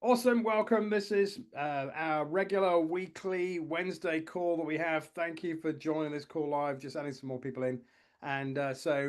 Awesome. Welcome. This is our regular weekly Wednesday call that we have. Thank you for joining this call live, just adding some more people in. And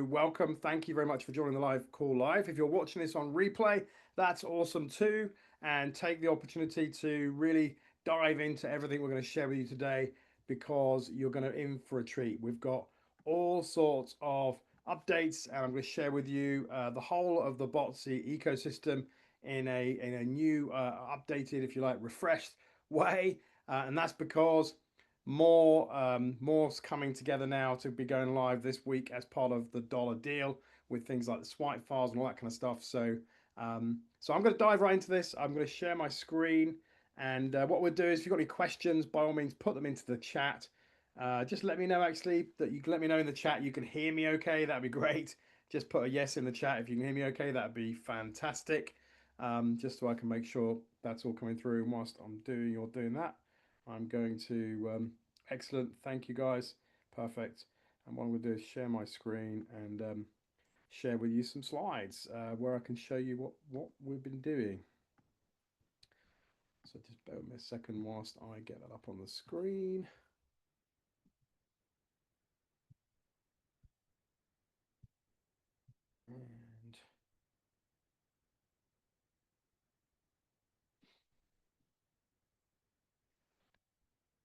welcome. Thank you very much for joining the live call live. If you're watching this on replay, that's awesome too. And take the opportunity to really dive into everything we're going to share with you today because you're going to in for a treat. We've got all sorts of updates, and I'm going to share with you the whole of the Botsii ecosystem in a new, updated, if you like, refreshed way, and that's because more's coming together now to be going live this week as part of the dollar deal with things like the swipe files and all that kind of stuff. So I'm going to dive right into this. I'm going to share my screen, and what we'll do is, if you've got any questions, by all means, put them into the chat. Just let me know actually that you can let me know in the chat you can hear me okay. That'd be great. Just put a yes in the chat if you can hear me okay. That'd be fantastic. Just so I can make sure that's all coming through. And whilst I'm doing that, I'm going to excellent. Thank you guys. Perfect. And what I'm going to do is share my screen and share with you some slides where I can show you what we've been doing. So just bear with me a second whilst I get that up on the screen. And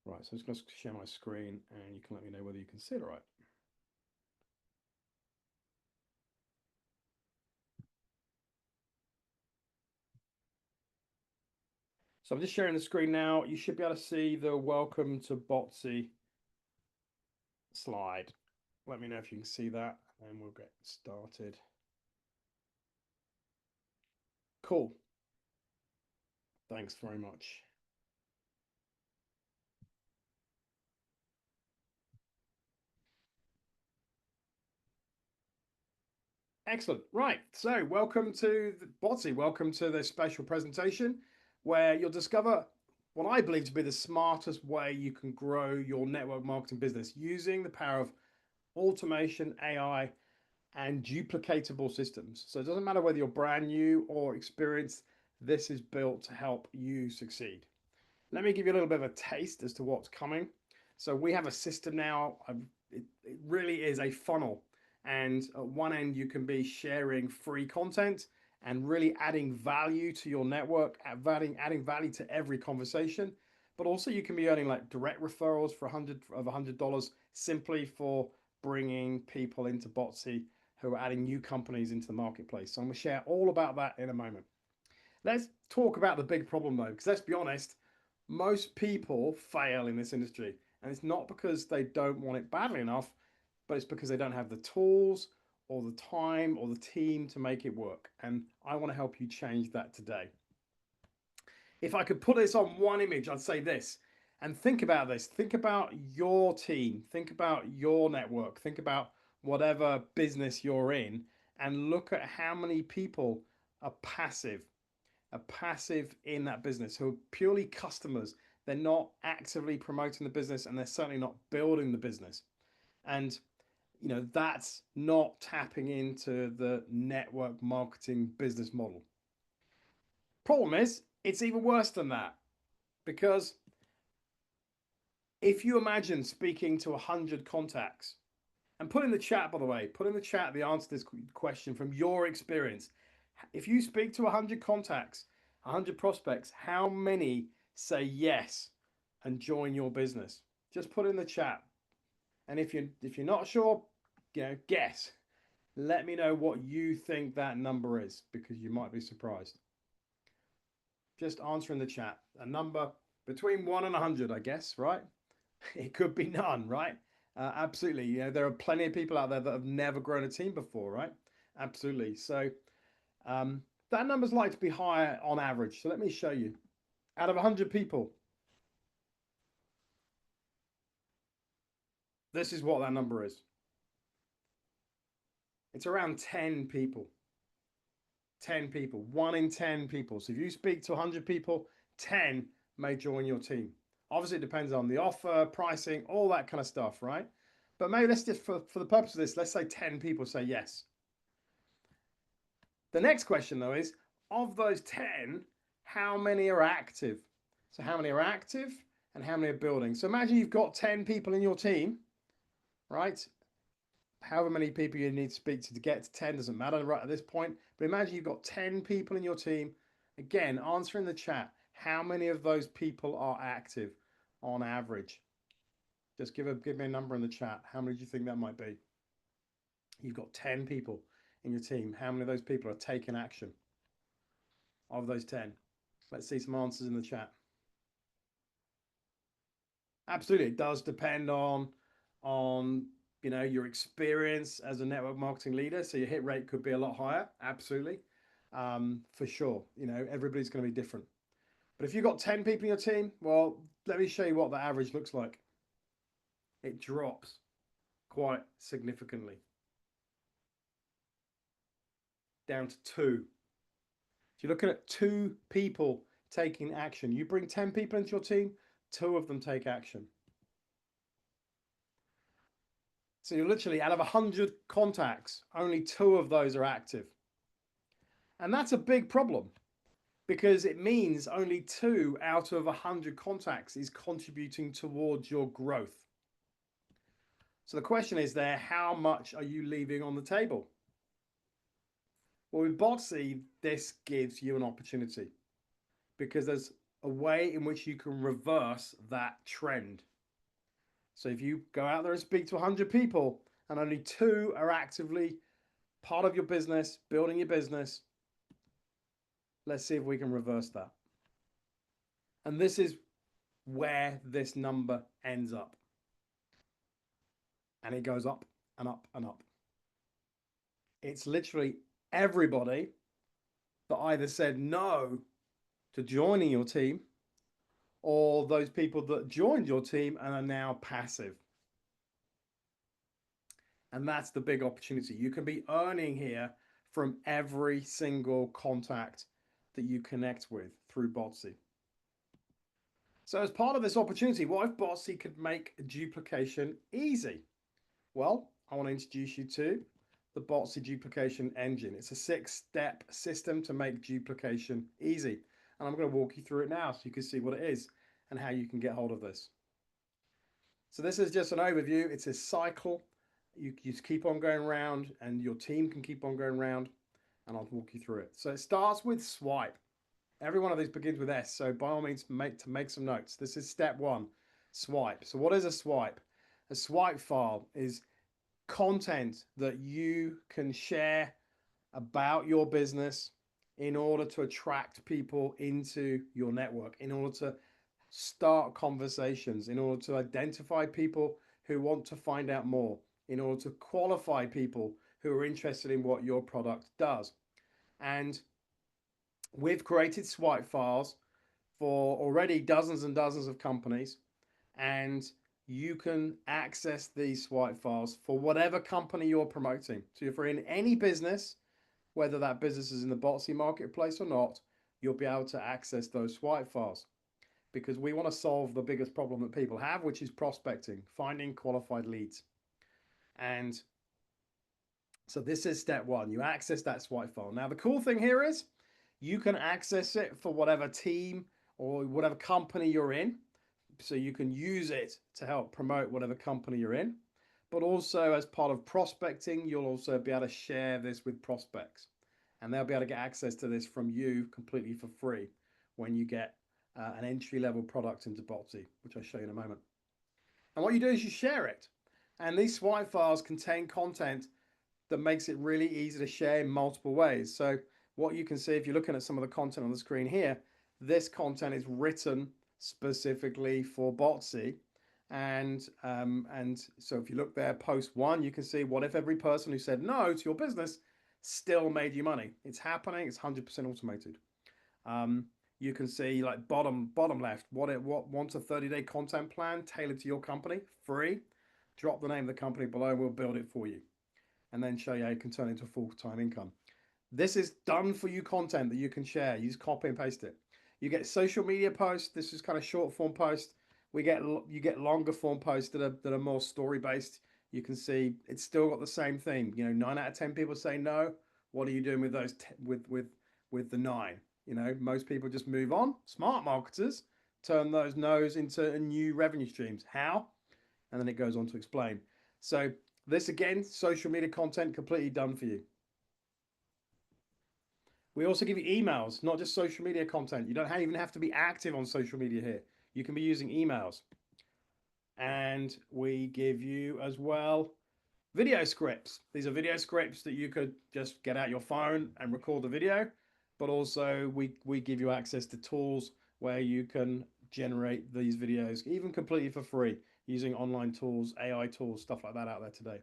right, so I'm just going to share my screen and you can let me know whether you can see it right. So I'm just sharing the screen now. You should be able to see the welcome to Botsii slide. Let me know if you can see that and we'll get started. Cool. Thanks very much. Excellent. Right. So welcome to the Botsii. Welcome to this special presentation where you'll discover what I believe to be the smartest way you can grow your network marketing business using the power of automation, AI, and duplicatable systems. So it doesn't matter whether you're brand new or experienced, this is built to help you succeed. Let me give you a little bit of a taste as to what's coming. So we have a system now. It really is a funnel. And at one end, you can be sharing free content and really adding value to your network, adding value to every conversation. But also you can be earning like direct referrals for $100 simply for bringing people into Botsii who are adding new companies into the marketplace. So I'm going to share all about that in a moment. Let's talk about the big problem though, because let's be honest, most people fail in this industry. And it's not because they don't want it badly enough, but it's because they don't have the tools or the time or the team to make it work. And I want to help you change that today. If I could put this on one image, I'd say this. And think about this. Think about your team. Think about your network. Think about whatever business you're in and look at how many people are passive in that business, who are purely customers. They're not actively promoting the business and they're certainly not building the business. And that's not tapping into the network marketing business model. Problem is, it's even worse than that, because if you imagine speaking to 100 contacts, and put in the chat, by the way, put in the chat the answer to this question from your experience. If you speak to 100 contacts, 100 prospects, how many say yes and join your business? Just put in the chat. And if you're not sure, guess. Let me know what you think that number is, because you might be surprised. Just answer in the chat. A number between 1 and 100, I guess, right? It could be none, right? Absolutely. There are plenty of people out there that have never grown a team before, right? Absolutely. So that number's likely to be higher on average. So let me show you. Out of 100 people, this is what that number is. It's around 10 people. 10 people. 1 in 10 people. So if you speak to 100 people, 10 may join your team. Obviously, it depends on the offer, pricing, all that kind of stuff, right? But maybe let's just, for the purpose of this, let's say 10 people say yes. The next question, though, is of those 10, how many are active. So how many are active and how many are building. So imagine you've got 10 people in your team, right? However many people you need to speak to get to 10 doesn't matter right at this point. But imagine you've got 10 people in your team. Again, answer in the chat, how many of those people are active on average? Just give me a number in the chat. How many do you think that might be? You've got 10 people in your team. How many of those people are taking action of those 10? Let's see some answers in the chat. Absolutely, it does depend on your experience as a network marketing leader. So your hit rate could be a lot higher. Absolutely, for sure. Everybody's going to be different. But if you've got 10 people in your team, well, let me show you what the average looks like. It drops quite significantly down to 2. So you're looking at 2 people taking action. You bring 10 people into your team, 2 of them take action. So you're literally, out of 100 contacts, only 2 of those are active. And that's a big problem, because it means only 2 out of 100 contacts is contributing towards your growth. So the question is there, how much are you leaving on the table? Well, with Botsii, this gives you an opportunity, because there's a way in which you can reverse that trend. So if you go out there and speak to 100 people and only 2 are actively part of your business, building your business, let's see if we can reverse that. And this is where this number ends up. And it goes up and up and up. It's literally everybody that either said no to joining your team, or those people that joined your team and are now passive. And that's the big opportunity. You can be earning here from every single contact that you connect with through Botsii. So as part of this opportunity, what if Botsii could make duplication easy? Well, I want to introduce you to the Botsii Duplication Engine. It's a 6-step system to make duplication easy. And I'm going to walk you through it now so you can see what it is and how you can get hold of this. So this is just an overview. It's a cycle. You just keep on going around, and your team can keep on going around, and I'll walk you through it. So it starts with swipe. Every one of these begins with S. So by all means, make some notes. This is step 1, swipe. So what is a swipe? A swipe file is content that you can share about your business in order to attract people into your network, in order to start conversations, in order to identify people who want to find out more, in order to qualify people who are interested in what your product does. And we've created swipe files for already dozens and dozens of companies, and you can access these swipe files for whatever company you're promoting. So if you're in any business, whether that business is in the Botsii marketplace or not, you'll be able to access those swipe files, because we want to solve the biggest problem that people have, which is prospecting, finding qualified leads. And so this is step 1. You access that swipe file. Now, the cool thing here is you can access it for whatever team or whatever company you're in. So you can use it to help promote whatever company you're in. But also, as part of prospecting, you'll also be able to share this with prospects. And they'll be able to get access to this from you completely for free when you get an entry-level product into Botsii, which I'll show you in a moment. And what you do is you share it. And these swipe files contain content that makes it really easy to share in multiple ways. So what you can see, if you're looking at some of the content on the screen here, this content is written specifically for Botsii. And so if you look there, post 1, you can see, what if every person who said no to your business still made you money? It's happening. It's 100% automated. You can see, like, bottom left, what wants a 30-day content plan tailored to your company, free. Drop the name of the company below, we'll build it for you, and then show you how you can turn it into full-time income. This is done for you content that you can share. You just copy and paste it. You get social media posts. This is kind of short form post. You get longer form posts that are more story based. You can see it's still got the same thing. 9 out of 10 people say no. What are you doing with those with the 9? You know, most people just move on. Smart marketers turn those no's into new revenue streams. How? And then it goes on to explain. So this again, social media content completely done for you. We also give you emails, not just social media content. You don't even have to be active on social media here. You can be using emails. And we give you as well video scripts. These are video scripts that you could just get out your phone and record the video, but also we give you access to tools where you can generate these videos even completely for free using online tools, AI tools, stuff like that out there today.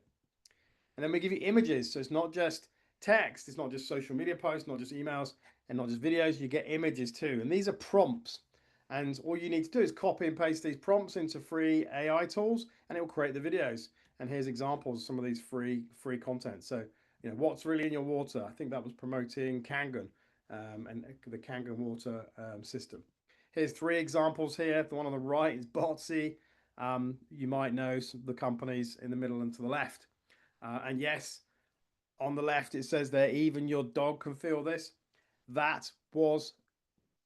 And then we give you images. So it's not just text, it's not just social media posts, not just emails, and not just videos. You get images too. And these are prompts. And all you need to do is copy and paste these prompts into free AI tools, and it will create the videos. And here's examples of some of these free content. So, you know, what's really in your water? I think that was promoting Kangen and the Kangen water system. Here's 3 examples here. The one on the right is Botsii. You might know the companies in the middle and to the left. And yes, on the left it says there, even your dog can feel this. That was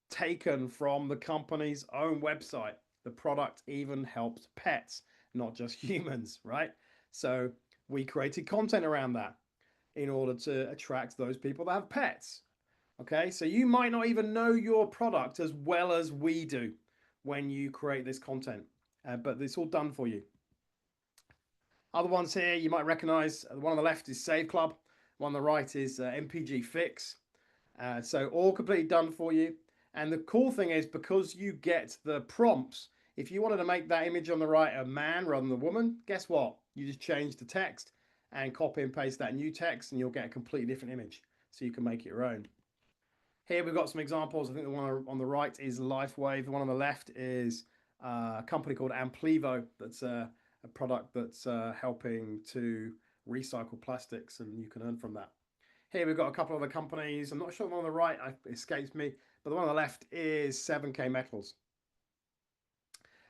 taken from the company's own website. The product even helps pets, not just humans, right? So we created content around that in order to attract those people that have pets. Okay, so you might not even know your product as well as we do when you create this content, but it's all done for you. Other ones here you might recognize. The one on the left is Save Club. One on the right is MPG Fix. So all completely done for you. And the cool thing is, because you get the prompts, if you wanted to make that image on the right a man rather than a woman, guess what? You just change the text and copy and paste that new text and you'll get a completely different image. So you can make it your own. Here we've got some examples. I think the one on the right is LifeWave. The one on the left is a company called Amplivo. That's a product that's helping to recycle plastics, and you can earn from that. Here we've got a couple of other companies. I'm not sure the one on the right escapes me, but the one on the left is 7K Metals.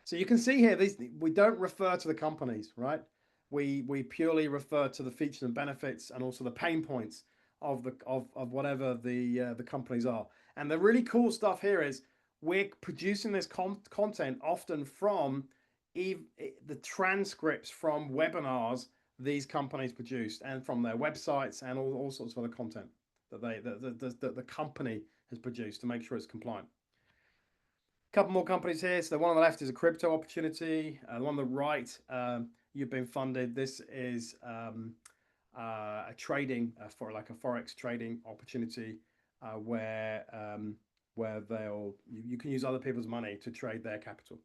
So you can see here, we don't refer to the companies, right? We purely refer to the features and benefits and also the pain points of whatever the companies are. And the really cool stuff here is we're producing this content often from the transcripts from webinars these companies produced and from their websites and all sorts of other content that the company has produced to make sure it's compliant. A couple more companies here. So the one on the left is a crypto opportunity. The one on the right, you've been funded. This is a trading for like a forex trading opportunity where you can use other people's money to trade their capital.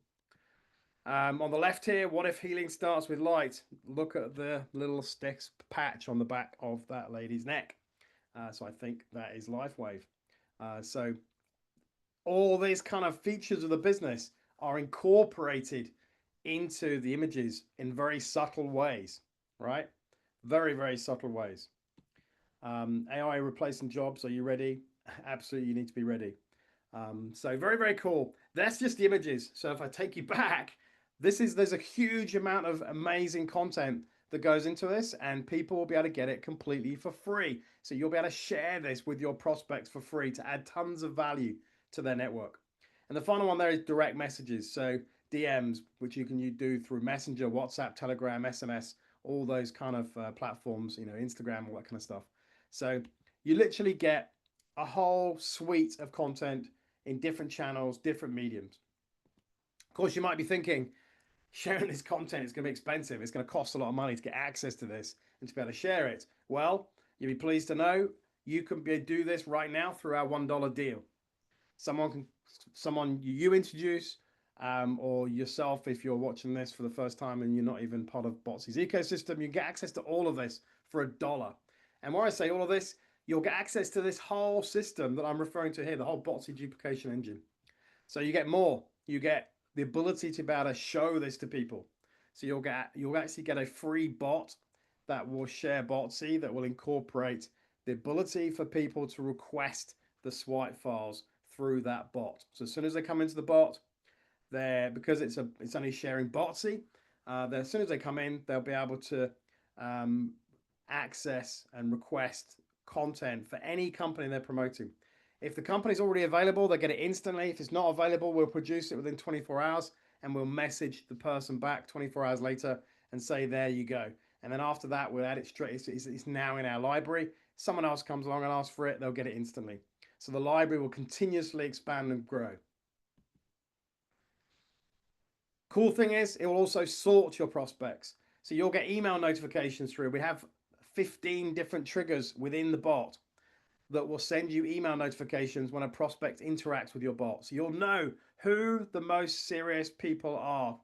On the left here, what if healing starts with light? Look at the little sticks patch on the back of that lady's neck. So I think that is LifeWave. So all these kind of features of the business are incorporated into the images in very subtle ways, right? Very, very subtle ways. AI replacing jobs. Are you ready? Absolutely, you need to be ready. So very, very cool. That's just the images. So if I take you back, there's a huge amount of amazing content that goes into this, and people will be able to get it completely for free. So you'll be able to share this with your prospects for free to add tons of value to their network. And the final one there is direct messages. So DMs, which you can do through Messenger, WhatsApp, Telegram, SMS, all those kind of platforms, you know, Instagram, all that kind of stuff. So you literally get a whole suite of content in different channels, different mediums. Of course, you might be thinking, sharing this content is going to be expensive. It's going to cost a lot of money to get access to this and to be able to share it. Well, you'll be pleased to know you can do this right now through our $1 deal. Someone you introduce, or yourself, if you're watching this for the first time and you're not even part of Botsii's ecosystem, you get access to all of this for $1. And when I say all of this, you'll get access to this whole system that I'm referring to here, the whole Botsii Duplication Engine. So you get more. You get the ability to be able to show this to people. So you'll actually get a free bot that will share Botsii, that will incorporate the ability for people to request the swipe files through that bot. So as soon as they come into the bot, because it's only sharing Botsii, as soon as they come in, they'll be able to access and request content for any company they're promoting. If the company's already available, they get it instantly. If it's not available, we'll produce it within 24 hours and we'll message the person back 24 hours later and say, there you go. And then after that, we'll add it straight. It's now in our library. Someone else comes along and asks for it, they'll get it instantly. So the library will continuously expand and grow. Cool thing is, it will also sort your prospects. So you'll get email notifications through. We have 15 different triggers within the bot that will send you email notifications when a prospect interacts with your bot. So you'll know who the most serious people are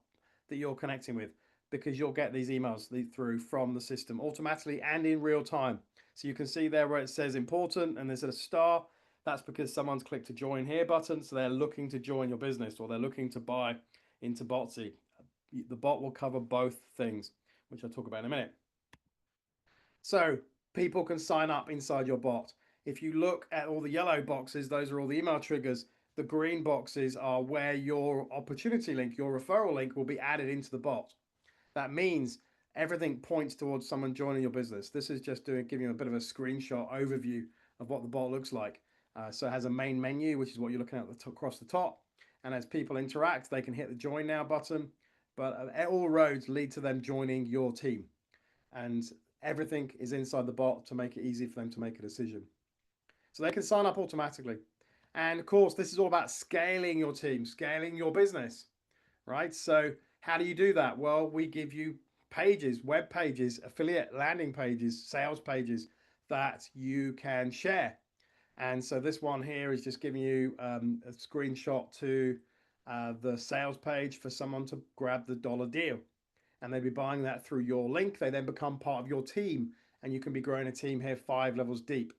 that you're connecting with, because you'll get these emails through from the system automatically and in real time. So you can see there where it says important and there's a star. That's because someone's clicked a join here button. So they're looking to join your business or they're looking to buy into Botsii. The bot will cover both things, which I'll talk about in a minute. So people can sign up inside your bot. If you look at all the yellow boxes, those are all the email triggers. The green boxes are where your opportunity link, your referral link, will be added into the bot. That means everything points towards someone joining your business. This is just giving you a bit of a screenshot overview of what the bot looks like. So it has a main menu, which is what you're looking at across the top. And as people interact, they can hit the join now button, but all roads lead to them joining your team. And everything is inside the bot to make it easy for them to make a decision. So they can sign up automatically. And of course, this is all about scaling your team, scaling your business, right? So how do you do that? Well, we give you pages, web pages, affiliate landing pages, sales pages that you can share. And so this one here is just giving you a screenshot to the sales page for someone to grab the dollar deal. And they'll be buying that through your link. They then become part of your team and you can be growing a team here 5 levels deep.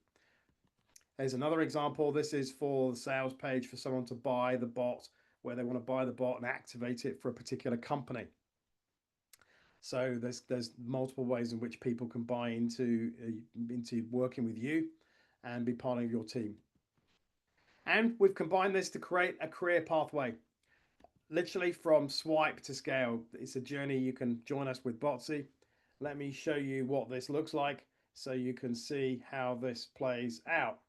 There's another example. This is for the sales page for someone to buy the bot, where they want to buy the bot and activate it for a particular company. So there's multiple ways in which people can buy into working with you and be part of your team. And we've combined this to create a career pathway, literally from swipe to scale. It's a journey. You can join us with Botsii. Let me show you what this looks like so you can see how this plays out,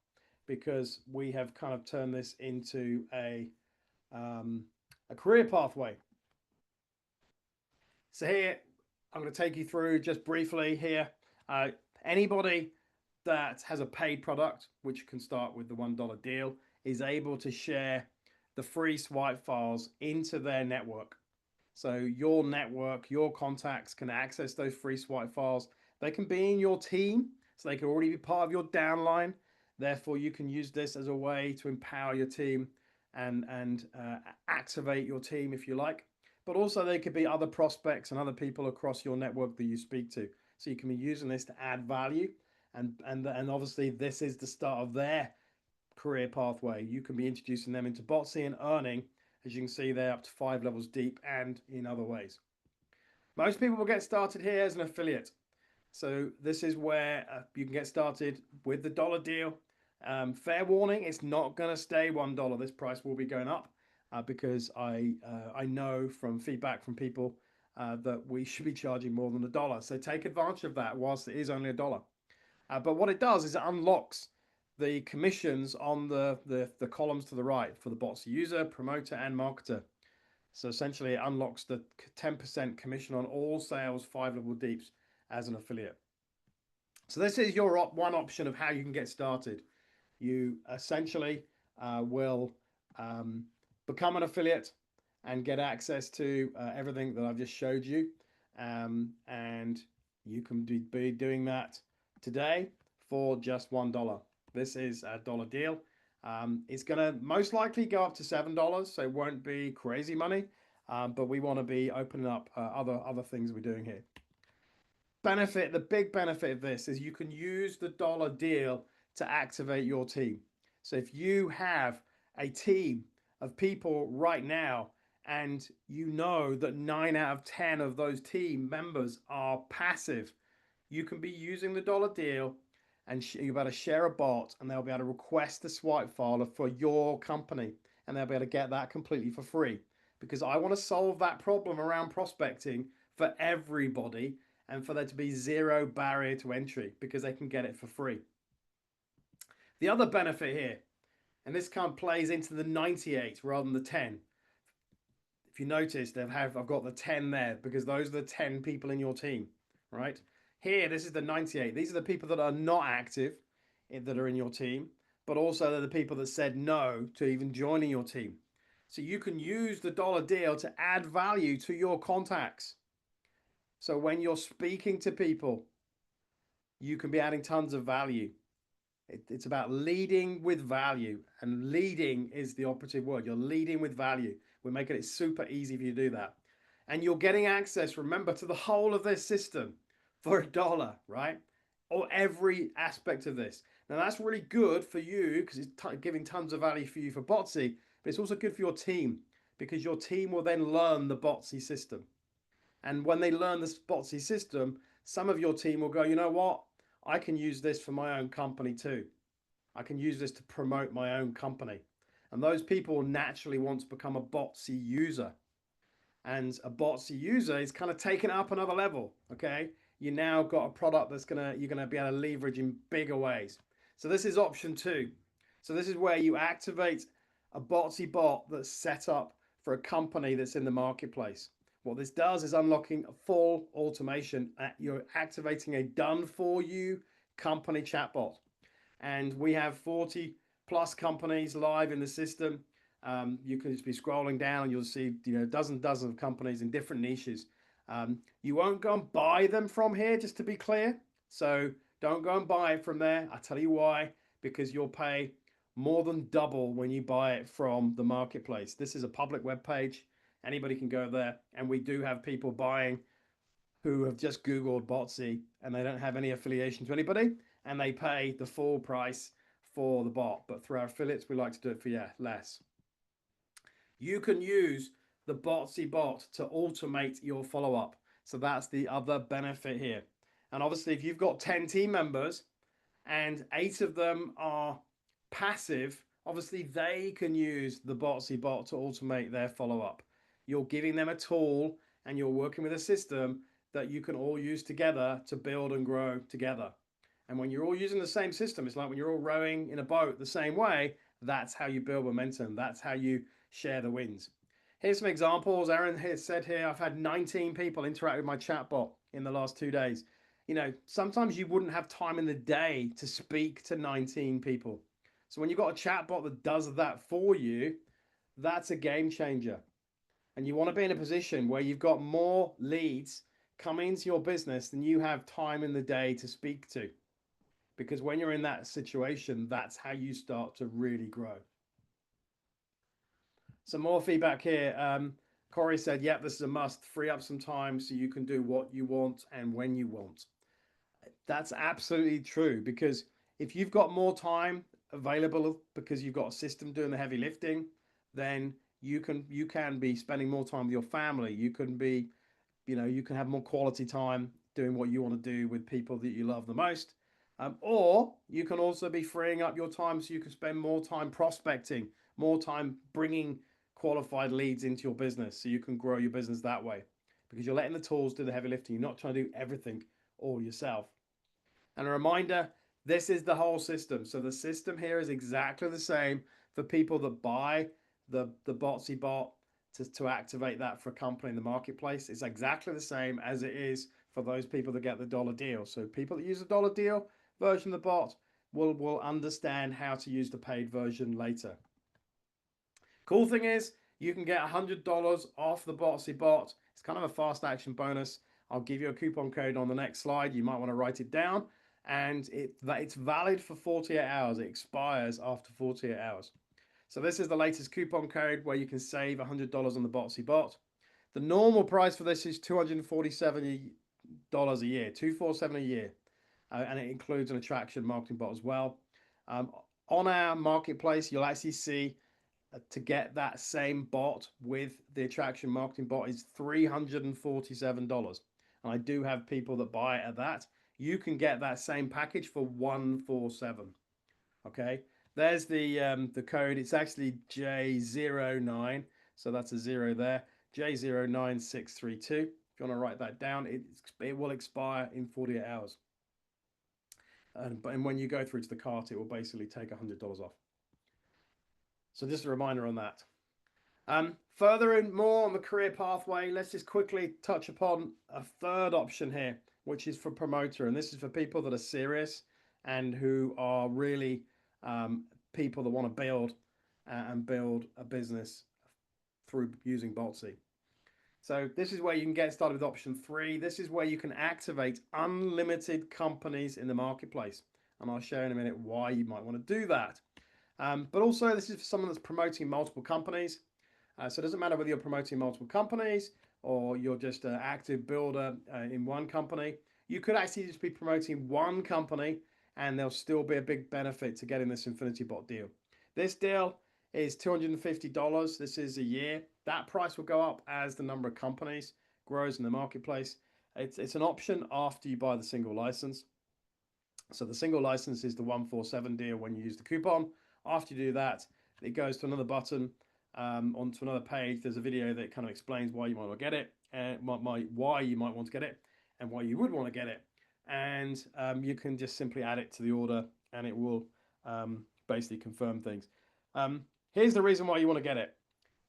because we have kind of turned this into a career pathway. So here, I'm going to take you through just briefly here. Anybody that has a paid product, which can start with the $1 deal, is able to share the free swipe files into their network. So your network, your contacts can access those free swipe files. They can be in your team, so they can already be part of your downline. Therefore, you can use this as a way to empower your team and activate your team if you like. But also they could be other prospects and other people across your network that you speak to. So you can be using this to add value. And obviously this is the start of their career pathway. You can be introducing them into Botsii and earning, as you can see, they're up to 5 levels deep and in other ways. Most people will get started here as an affiliate. So this is where you can get started with the dollar deal. Fair warning, it's not going to stay $1. This price will be going up because I know from feedback from people that we should be charging more than $1. So take advantage of that whilst it is only $1. But what it does is it unlocks the commissions on the columns to the right for the Botsii user, promoter, and marketer. So essentially it unlocks the 10% commission on all sales 5 level deeps as an affiliate. So this is your one option of how you can get started. You essentially will become an affiliate and get access to everything that I've just showed you. And you can be doing that today for just $1. This is a dollar deal. It's going to most likely go up to $7, so it won't be crazy money, but we want to be opening up other things we're doing here. The big benefit of this is you can use the dollar deal to activate your team. So if you have a team of people right now and you know that 9 out of 10 of those team members are passive, you can be using the dollar deal and you'll be able to share a bot and they'll be able to request a swipe file for your company and they'll be able to get that completely for free, because I want to solve that problem around prospecting for everybody and for there to be zero barrier to entry because they can get it for free. The other benefit here And this kind of plays into the 98 rather than the 10. If you notice, I've got the 10 there because those are the 10 people in your team, right? Here, this is the 98. These are the people that are not active that are in your team, but also they're the people that said no to even joining your team. So you can use the dollar deal to add value to your contacts. So when you're speaking to people, you can be adding tons of value. It's about leading with value, and leading is the operative word. You're leading with value. We're making it super easy for you to do that. And you're getting access, remember, to the whole of this system for $1, right? Or every aspect of this. Now, that's really good for you because it's giving tons of value for you for Botsii, but it's also good for your team because your team will then learn the Botsii system. And when they learn the Botsii system, some of your team will go, you know what? I can use this for my own company too. I can use this to promote my own company. And those people naturally want to become a Botsii user. And a Botsii user is kind of taking it up another level. Okay. You now got a product you're gonna be able to leverage in bigger ways. So this is option 2. So this is where you activate a Botsii bot that's set up for a company that's in the marketplace. What this does is unlocking a full automation. You're activating a done for you company chatbot. And we have 40 plus companies live in the system. You can just be scrolling down and you'll see dozens of companies in different niches. You won't go and buy them from here, just to be clear. So don't go and buy it from there. I'll tell you why. Because you'll pay more than double when you buy it from the marketplace. This is a public web page. Anybody can go there. And we do have people buying who have just Googled Botsii and they don't have any affiliation to anybody, and they pay the full price for the bot. But through our affiliates, we like to do it for less. You can use the Botsii bot to automate your follow-up. So that's the other benefit here. And obviously, if you've got 10 team members and 8 of them are passive, obviously they can use the Botsii bot to automate their follow-up. You're giving them a tool and you're working with a system that you can all use together to build and grow together. And when you're all using the same system, it's like when you're all rowing in a boat the same way, that's how you build momentum. That's how you share the wins. Here's some examples. Aaron said here, I've had 19 people interact with my chatbot in the last 2 days. Sometimes you wouldn't have time in the day to speak to 19 people. So when you've got a chatbot that does that for you, that's a game changer. And you want to be in a position where you've got more leads coming into your business than you have time in the day to speak to. Because when you're in that situation, that's how you start to really grow. Some more feedback here. Corey said, yep, this is a must. Free up some time so you can do what you want and when you want. That's absolutely true, because if you've got more time available because you've got a system doing the heavy lifting, then you can be spending more time with your family. You can have more quality time doing what you want to do with people that you love the most. Or you can also be freeing up your time so you can spend more time prospecting, more time bringing qualified leads into your business so you can grow your business that way, because you're letting the tools do the heavy lifting. You're not trying to do everything all yourself. And a reminder, this is the whole system. So the system here is exactly the same for people that buy the Botsii bot to activate that for a company in the marketplace. It's exactly the same as it is for those people that get the dollar deal. So people that use the dollar deal version of the bot will understand how to use the paid version later. Cool thing is, you can get $100 off the Botsii bot. It's kind of a fast action bonus. I'll give you a coupon code on the next slide. You might want to write it down. And it's valid for 48 hours. It expires after 48 hours. So this is the latest coupon code where you can save $100 on the Botsii bot. The normal price for this is $247 a year, $247 a year. And it includes an attraction marketing bot as well. On our marketplace, you'll actually see to get that same bot with the attraction marketing bot is $347. And I do have people that buy it at that. You can get that same package for $147. Okay, there's the code. It's actually J09, so that's a 0 there. J09632. If you want to write that down, it will expire in 48 hours. And when you go through to the cart, it will basically take $100 off. So just a reminder on that. Further and more on the career pathway, let's just quickly touch upon a third option here, which is for promoter. And this is for people that are serious and who are really people that want to build and build a business through using Botsii. So this is where you can get started with option 3. This is where you can activate unlimited companies in the marketplace. And I'll show in a minute why you might want to do that. But also this is for someone that's promoting multiple companies. So it doesn't matter whether you're promoting multiple companies or you're just an active builder in one company. You could actually just be promoting one company and there'll still be a big benefit to getting this Infinity Bot deal. This deal is $250. This is a year. That price will go up as the number of companies grows in the marketplace. It's an option after you buy the single license. So the single license is the 147 deal when you use the coupon. After you do that, it goes to another button onto another page. There's a video that kind of explains why you might want to get it, and why you might want to get it, and why you would want to get it. And you can just simply add it to the order, and it will basically confirm things. Here's the reason why you want to get it.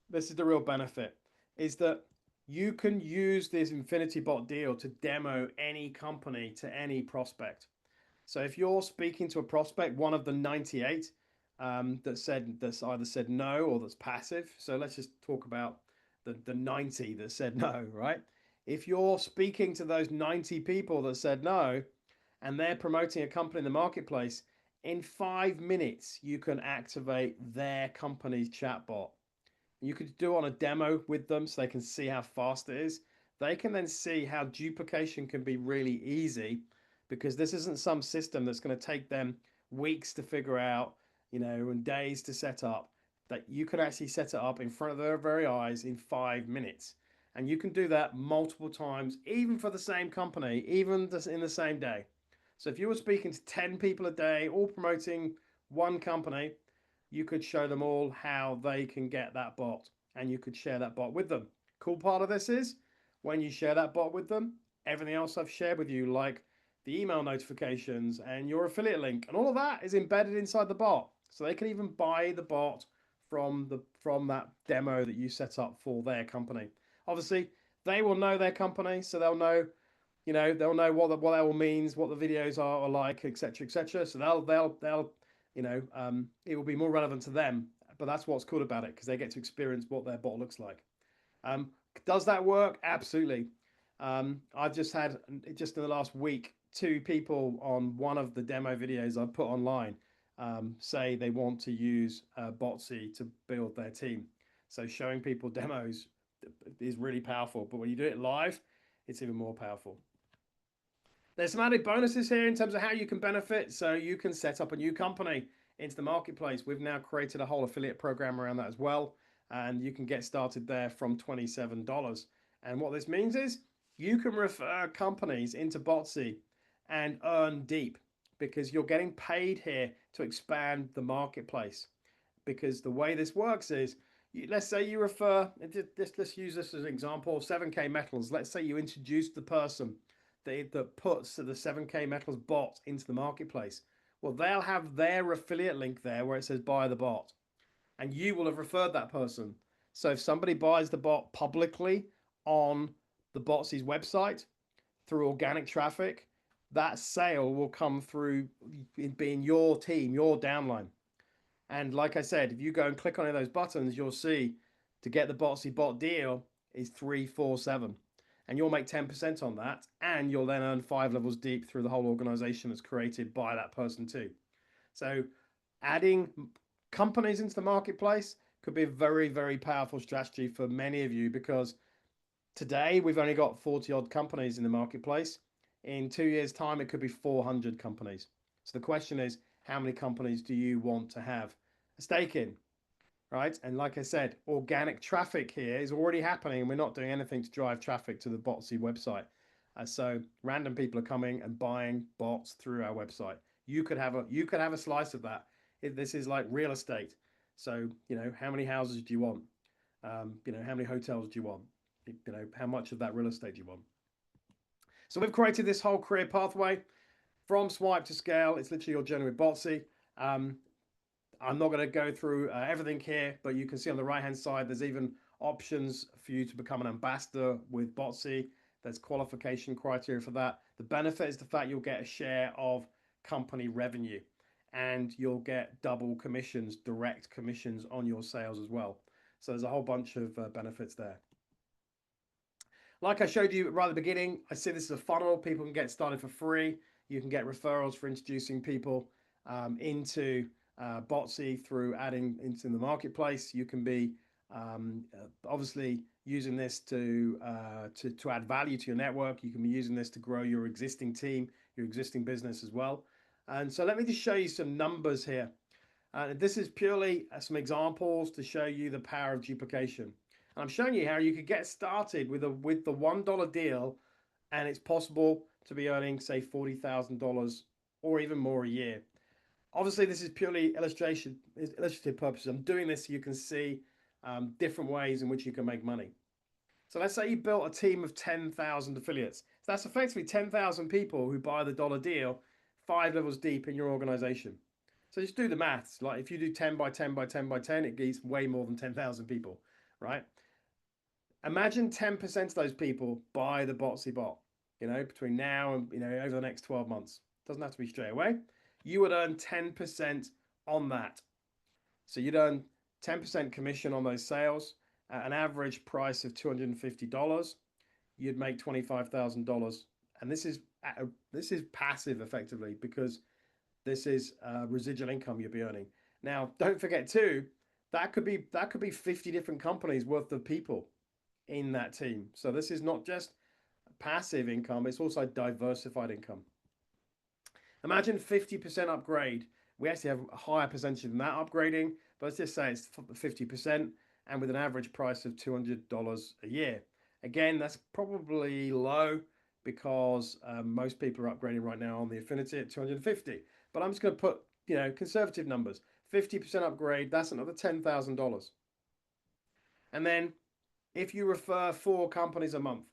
This is the real benefit, is that you can use this Infinity Bot deal to demo any company to any prospect. So if you're speaking to a prospect, one of the 98 that's either said no or that's passive. So let's just talk about the 90 that said no, right? If you're speaking to those 90 people that said no, and they're promoting a company in the marketplace, in 5 minutes, you can activate their company's chatbot. You could do it on a demo with them so they can see how fast it is. They can then see how duplication can be really easy, because this isn't some system that's going to take them weeks to figure out, and days to set up. That you can actually set it up in front of their very eyes in 5 minutes. And you can do that multiple times, even for the same company, even in the same day. So if you were speaking to 10 people a day, all promoting one company, you could show them all how they can get that bot, and you could share that bot with them. Cool part of this is when you share that bot with them, everything else I've shared with you, like the email notifications and your affiliate link and all of that, is embedded inside the bot. So they can even buy the bot from that demo that you set up for their company. Obviously, they will know their company, so they'll know, they'll know what that all means, what the videos are like, etc., etc. So they'll it will be more relevant to them. But that's what's cool about it, because they get to experience what their bot looks like. Does that work? Absolutely. I've just had, just in the last week, 2 people on one of the demo videos I've put online say they want to use Botsii to build their team. So showing people demos is really powerful, but when you do it live, it's even more powerful. There's some added bonuses here in terms of how you can benefit. So you can set up a new company into the marketplace. We've now created a whole affiliate program around that as well, and you can get started there from $27. And what this means is you can refer companies into Botsii and earn deep, because you're getting paid here to expand the marketplace. Because the way this works is, let's say you refer, let's use this as an example, 7K Metals. Let's say you introduce the person that puts the 7K Metals bot into the marketplace. Well, they'll have their affiliate link there where it says buy the bot, and you will have referred that person. So if somebody buys the bot publicly on the Botsii's website through organic traffic, that sale will come through being your team, your downline. And like I said, if you go and click on any of those buttons, you'll see to get the Botsii bot deal is 347. And you'll make 10% on that, and you'll then earn 5 levels deep through the whole organization that's created by that person too. So adding companies into the marketplace could be a very, very powerful strategy for many of you, because today we've only got 40 odd companies in the marketplace. In 2 years' time, it could be 400 companies. So the question is, how many companies do you want to have a stake in? Right? And like I said, organic traffic here is already happening, and we're not doing anything to drive traffic to the Botsii website. So random people are coming and buying bots through our website. You could have a slice of that. This is like real estate. So how many houses do you want? How many hotels do you want? How much of that real estate do you want? So we've created this whole career pathway from swipe to scale. It's literally your journey with Botsii. I'm not going to go through everything here, but you can see on the right hand side, there's even options for you to become an ambassador with Botsii. There's qualification criteria for that. The benefit is the fact you'll get a share of company revenue, and you'll get double commissions, direct commissions on your sales as well. So there's a whole bunch of benefits there. Like I showed you right at the beginning, I see this as a funnel. People can get started for free. You can get referrals for introducing people into Botsii through adding into the marketplace. You can be obviously using this to add value to your network. You can be using this to grow your existing team, your existing business as well. And so let me just show you some numbers here. This is purely some examples to show you the power of duplication. And I'm showing you how you could get started with the $1 deal, and it's possible to be earning, say, $40,000 or even more a year. Obviously, this is purely illustrative purposes. I'm doing this so you can see different ways in which you can make money. So let's say you built a team of 10,000 affiliates. So that's effectively 10,000 people who buy the dollar deal 5 levels deep in your organization. So just do the maths. Like if you do 10 by 10 by 10 by 10, it gives way more than 10,000 people, right? Imagine 10% of those people buy the Botsii bot, between now and, over the next 12 months. Doesn't have to be straight away. You would earn 10% on that. So you'd earn 10% commission on those sales at an average price of $250. You'd make $25,000. And this is passive effectively, because this is residual income you'll be earning. Now, don't forget too, that could be 50 different companies worth of people in that team. So this is not just passive income, it's also diversified income. Imagine 50% upgrade. We actually have a higher percentage than that upgrading, but let's just say it's 50%, and with an average price of $200 a year. Again, that's probably low, because most people are upgrading right now on the Affinity at 250. But I'm just going to put, conservative numbers. 50% upgrade, that's another $10,000. And then if you refer 4 companies a month,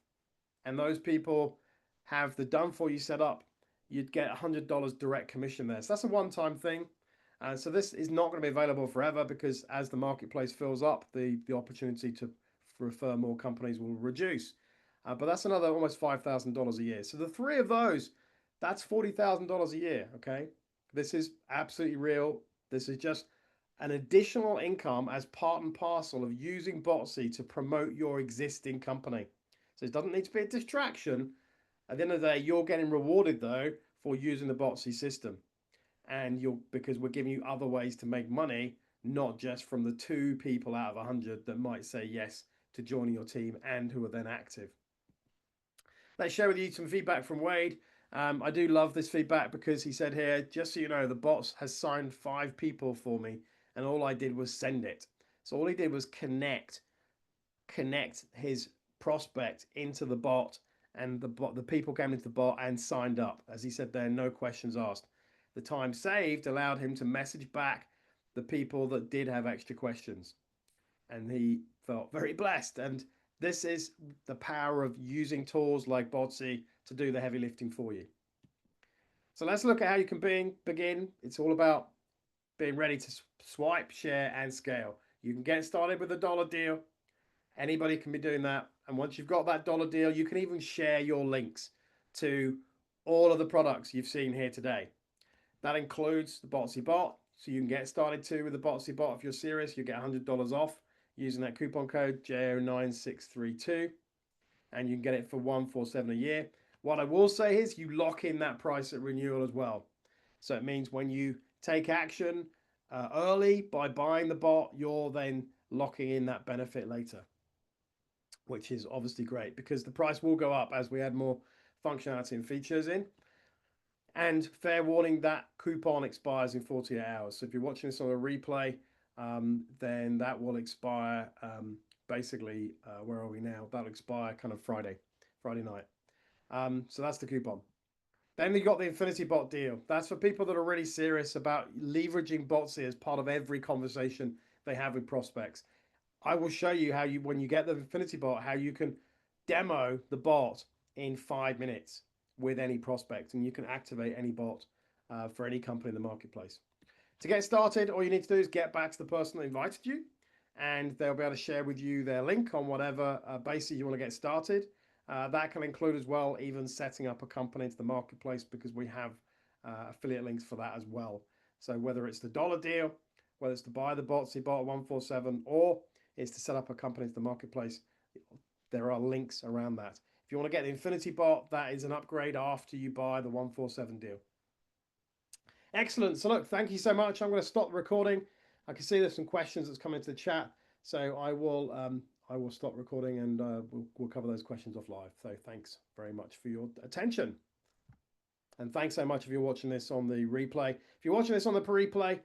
and those people have the done for you set up, you'd get $100 direct commission there. So that's a one-time thing. So this is not going to be available forever, because as the marketplace fills up, the opportunity to refer more companies will reduce. But that's another almost $5,000 a year. So the 3 of those, that's $40,000 a year. Okay, this is absolutely real. This is just an additional income as part and parcel of using Botsii to promote your existing company. So it doesn't need to be a distraction. At the end of the day, you're getting rewarded though for using the Botsii system, and because we're giving you other ways to make money, not just from the 2 people out of 100 that might say yes to joining your team and who are then active. Let's share with you some feedback from Wade. I do love this feedback, because he said here, just so you know, the bot has signed 5 people for me, and all I did was send it. So all he did was connect his prospect into the bot, and the people came into the bot and signed up. As he said there, no questions asked. The time saved allowed him to message back the people that did have extra questions, and he felt very blessed. And this is the power of using tools like Botsii to do the heavy lifting for you. So let's look at how you can begin. It's all about being ready to swipe, share, and scale. You can get started with a dollar deal. Anybody can be doing that. And once you've got that dollar deal, you can even share your links to all of the products you've seen here today. That includes the Botsii bot. So you can get started too with the Botsii bot. If you're serious, you get $100 off using that coupon code JO9632, and you can get it for $147 a year. What I will say is you lock in that price at renewal as well. So it means when you take action early by buying the bot, you're then locking in that benefit later, which is obviously great, because the price will go up as we add more functionality and features in. And fair warning, that coupon expires in 48 hours. So if you're watching this on a replay, then that will expire basically, where are we now? That'll expire kind of Friday night. So that's the coupon. Then you got the Infinity Bot deal. That's for people that are really serious about leveraging Botsii as part of every conversation they have with prospects. I will show you how when you get the Infinity Bot, how you can demo the bot in 5 minutes with any prospect, and you can activate any bot for any company in the marketplace. To get started, all you need to do is get back to the person that invited you, and they'll be able to share with you their link on whatever basis you want to get started. That can include as well even setting up a company into the marketplace, because we have affiliate links for that as well. So whether it's the dollar deal, whether it's to buy the Botsii bot 147, or it's to set up a company into the marketplace, there are links around that. If you want to get the Infinity bot, that is an upgrade after you buy the 147 deal. Excellent. So look, thank you so much. I'm going to stop the recording. I can see there's some questions that's come into the chat, so I will stop recording, and we'll cover those questions off live. So thanks very much for your attention, and thanks so much if you're watching this on the replay. If you're watching this on the replay,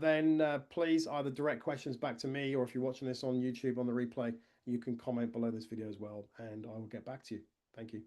then please either direct questions back to me, or if you're watching this on YouTube on the replay, you can comment below this video as well, and I will get back to you. Thank you.